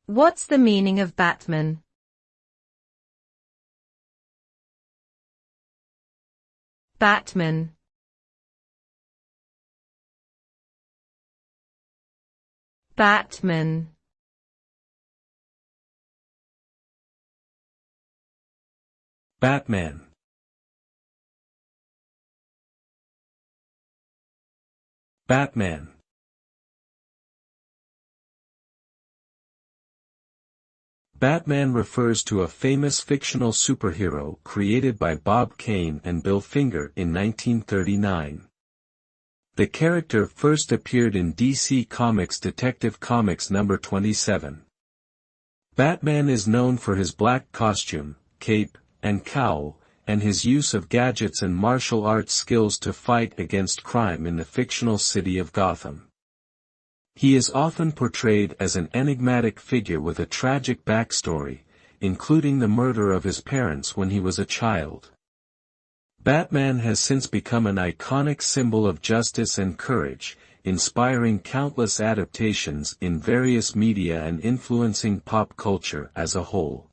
What's the meaning of Batman? Batman. Batman. Batman. Batman. Batman refers to a famous fictional superhero created by Bob Kane and Bill Finger in 1939. The character first appeared in DC Comics Detective Comics number 27. Batman is known for his black costume, cape, and cowl, and his use of gadgets and martial arts skills to fight against crime in the fictional city of Gotham. He is often portrayed as an enigmatic figure with a tragic backstory, including the murder of his parents when he was a child. Batman has since become an iconic symbol of justice and courage, inspiring countless adaptations in various media and influencing pop culture as a whole.